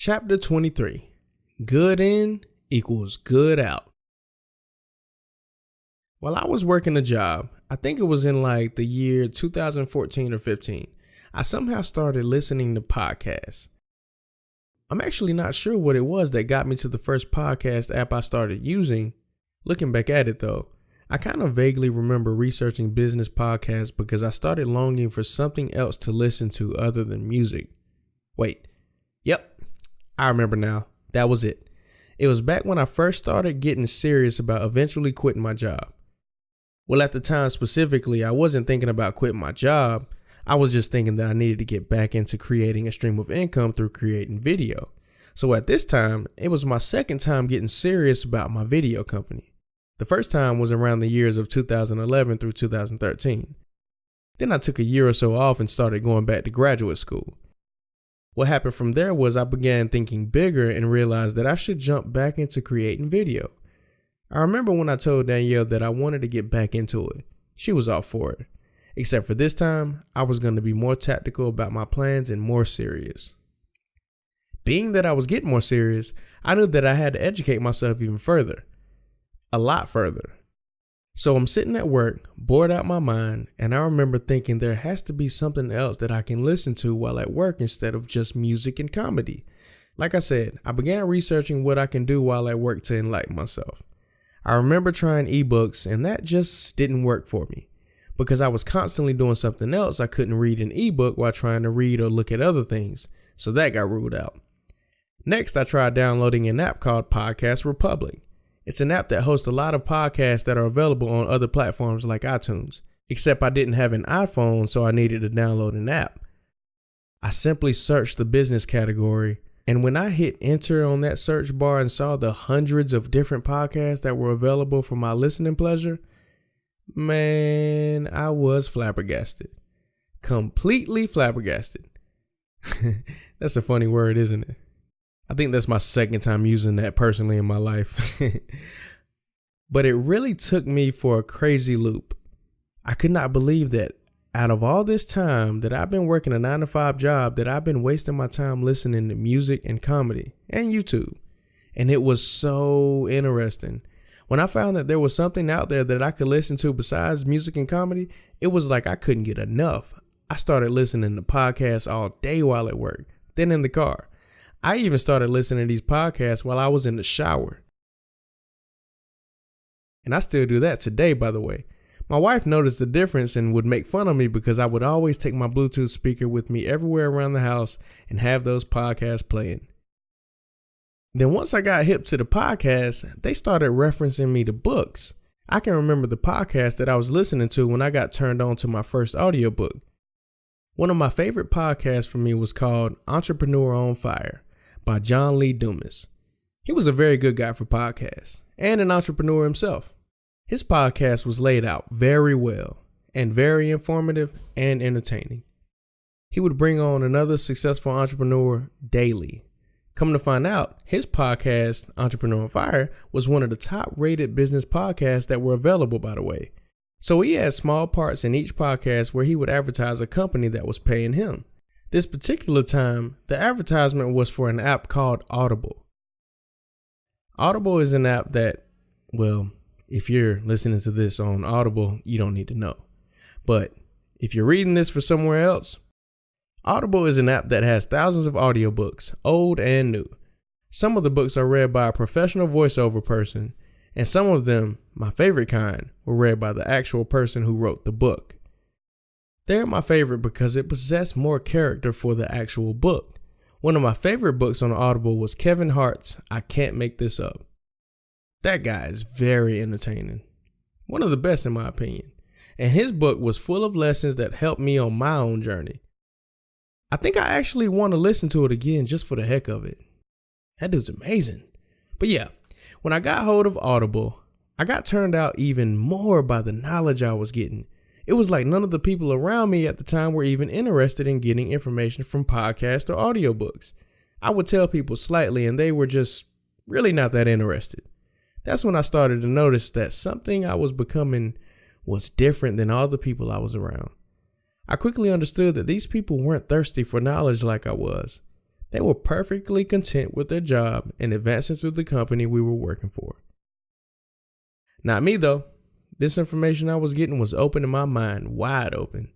Chapter 23. Good in equals good out. While I was working a job, I think it was in like the year 2014 or 15, I somehow started listening to podcasts. I'm actually not sure what it was that got me to the first podcast app I started using. Looking back at it though, I kind of vaguely remember researching business podcasts because I started longing for something else to listen to other than music. Yep, I remember now. That was it. It was back when I first started getting serious about eventually quitting my job. Well, at the time specifically, I wasn't thinking about quitting my job. I was just thinking that I needed to get back into creating a stream of income through creating video. So at this time, it was my second time getting serious about my video company. The first time was around the years of 2011 through 2013. Then I took a year or so off and started going back to graduate school. What happened from there was I began thinking bigger and realized that I should jump back into creating video. I remember when I told Danielle that I wanted to get back into it. She was all for it. Except for this time, I was going to be more tactical about my plans and more serious. Being that I was getting more serious, I knew that I had to educate myself even further. A lot further. So I'm sitting at work, bored out my mind, and I remember thinking there has to be something else that I can listen to while at work instead of just music and comedy. Like I said, I began researching what I can do while at work to enlighten myself. I remember trying ebooks, and that just didn't work for me. Because I was constantly doing something else, I couldn't read an ebook while trying to read or look at other things, so that got ruled out. Next, I tried downloading an app called Podcast Republic. It's an app that hosts a lot of podcasts that are available on other platforms like iTunes, except I didn't have an iPhone, so I needed to download an app. I simply searched the business category, and when I hit enter on that search bar and saw the hundreds of different podcasts that were available for my listening pleasure, man, I was flabbergasted. Completely flabbergasted. That's a funny word, isn't it? I think that's my second time using that personally in my life. But it really took me for a crazy loop. I could not believe that out of all this time that I've been working a 9-to-5 job, that I've been wasting my time listening to music and comedy and YouTube. And it was so interesting. When I found that there was something out there that I could listen to besides music and comedy, it was like I couldn't get enough. I started listening to podcasts all day while at work, then in the car. I even started listening to these podcasts while I was in the shower. And I still do that today, by the way. My wife noticed the difference and would make fun of me because I would always take my Bluetooth speaker with me everywhere around the house and have those podcasts playing. Then once I got hip to the podcast, they started referencing me to books. I can remember the podcast that I was listening to when I got turned on to my first audiobook. One of my favorite podcasts for me was called Entrepreneur on Fire by John Lee Dumas. He was a very good guy for podcasts and an entrepreneur himself. His podcast was laid out very well and very informative and entertaining. He would bring on another successful entrepreneur daily. Come to find out, his podcast, Entrepreneur on Fire, was one of the top rated business podcasts that were available, by the way. So he had small parts in each podcast where he would advertise a company that was paying him. This particular time, the advertisement was for an app called Audible. Audible is an app that, well, if you're listening to this on Audible, you don't need to know. But if you're reading this for somewhere else, Audible is an app that has thousands of audiobooks, old and new. Some of the books are read by a professional voiceover person, and some of them, my favorite kind, were read by the actual person who wrote the book. They're my favorite because it possessed more character for the actual book. One of my favorite books on Audible was Kevin Hart's I Can't Make This Up. That guy is very entertaining. One of the best in my opinion. And his book was full of lessons that helped me on my own journey. I think I actually want to listen to it again just for the heck of it. That dude's amazing. But yeah, when I got hold of Audible, I got turned out even more by the knowledge I was getting. It was like none of the people around me at the time were even interested in getting information from podcasts or audiobooks. I would tell people slightly and they were just really not that interested. That's when I started to notice that something I was becoming was different than all the people I was around. I quickly understood that these people weren't thirsty for knowledge like I was. They were perfectly content with their job and advancing through the company we were working for. Not me, though. This information I was getting was opening my mind wide open.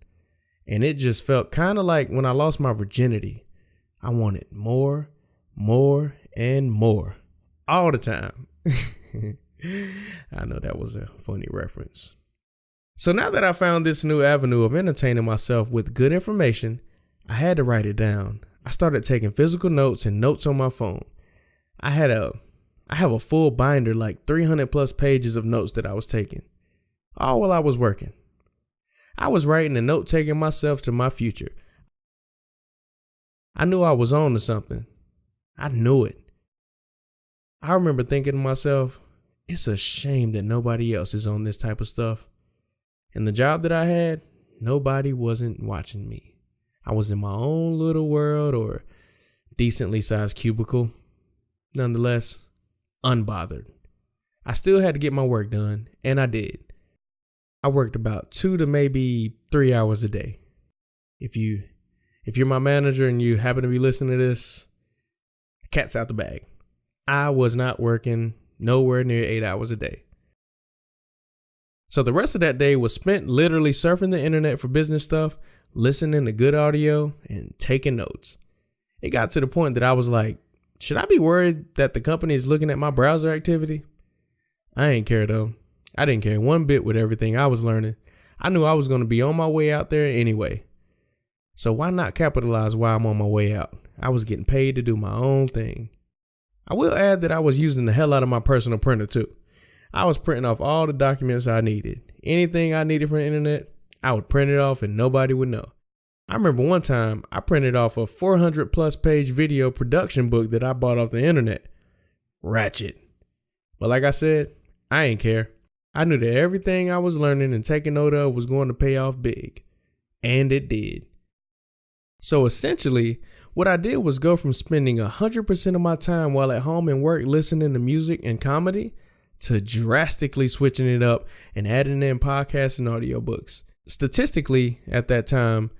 And it just felt kind of like when I lost my virginity. I wanted more, and more. All the time. I know that was a funny reference. So now that I found this new avenue of entertaining myself with good information, I had to write it down. I started taking physical notes and notes on my phone. I have a full binder, like 300 plus pages of notes that I was taking, all while I was working. I was writing and note taking myself to my future. I knew I was on to something. I knew it. I remember thinking to myself, it's a shame that nobody else is on this type of stuff. And the job that I had, nobody wasn't watching me. I was in my own little world or decently sized cubicle. Nonetheless, unbothered. I still had to get my work done, and I did. I worked about 2 to maybe 3 hours a day. If you're my manager and you happen to be listening to this, the cat's out the bag. I was not working nowhere near 8 hours a day. So the rest of that day was spent literally surfing the internet for business stuff, listening to good audio, and taking notes. It got to the point that I was like, should I be worried that the company is looking at my browser activity? I ain't care though. I didn't care one bit with everything I was learning. I knew I was going to be on my way out there anyway. So why not capitalize while I'm on my way out? I was getting paid to do my own thing. I will add that I was using the hell out of my personal printer too. I was printing off all the documents I needed. Anything I needed from the internet, I would print it off and nobody would know. I remember one time I printed off a 400 plus page video production book that I bought off the internet. Ratchet. But like I said, I ain't care. I knew that everything I was learning and taking note of was going to pay off big. And it did. So essentially, what I did was go from spending 100% of my time while at home and work listening to music and comedy to drastically switching it up and adding in podcasts and audiobooks. Statistically, at that time,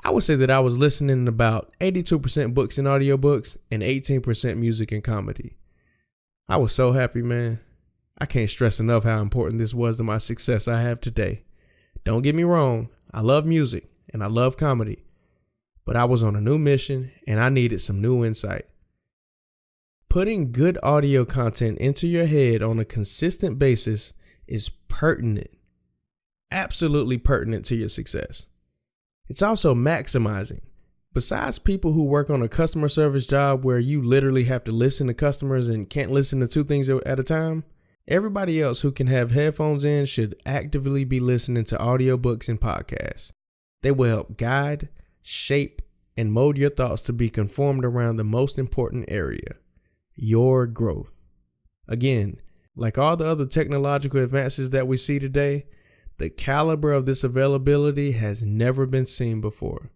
I would say that I was listening to about 82% books and audiobooks and 18% music and comedy. I was so happy, man. I can't stress enough how important this was to my success I have today. Don't get me wrong, I love music and I love comedy, but I was on a new mission and I needed some new insight. Putting good audio content into your head on a consistent basis is pertinent, absolutely pertinent to your success. It's also maximizing. Besides people who work on a customer service job where you literally have to listen to customers and can't listen to 2 things at a time, everybody else who can have headphones in should actively be listening to audiobooks and podcasts. They will help guide, shape, and mold your thoughts to be conformed around the most important area, your growth. Again, like all the other technological advances that we see today, the caliber of this availability has never been seen before.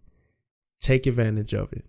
Take advantage of it.